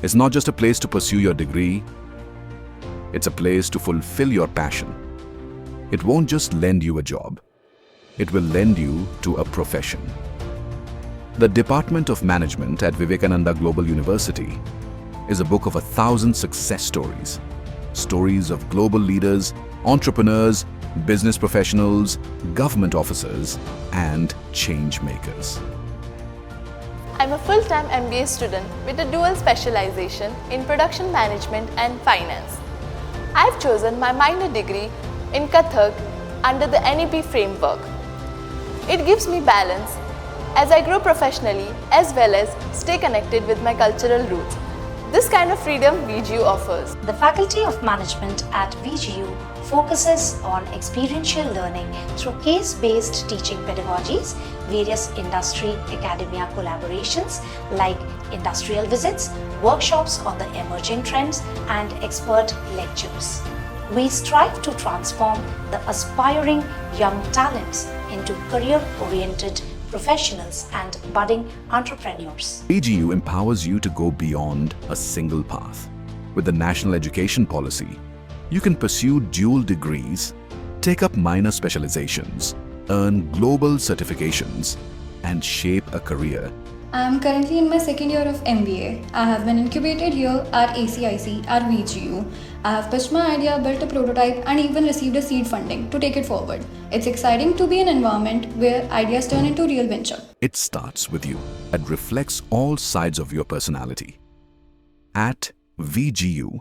It's not just a place to pursue your degree, it's a place to fulfill your passion. It won't just lend you a job, it will lend you to a profession. The Department of Management at Vivekananda Global University is a book of 1,000 success stories. Stories of global leaders, entrepreneurs, business professionals, government officers, and change makers. I'm a full-time MBA student with a dual specialization in production management and finance. I've chosen my minor degree in Kathak under the NEP framework. It gives me balance as I grow professionally as well as stay connected with my cultural roots. This kind of freedom VGU offers. The Faculty of Management at VGU focuses on experiential learning through case-based teaching pedagogies, various industry-academia collaborations like industrial visits, workshops on the emerging trends, and expert lectures. We strive to transform the aspiring young talents into career-oriented professionals and budding entrepreneurs. VGU empowers you to go beyond a single path. With the National Education Policy, you can pursue dual degrees, take up minor specializations, earn global certifications, and shape a career. I am currently in my second year of MBA. I have been incubated here at ACIC at VGU. I have pitched my idea, built a prototype, and even received a seed funding to take it forward. It's exciting to be in an environment where ideas turn into real venture. It starts with you and reflects all sides of your personality. At VGU,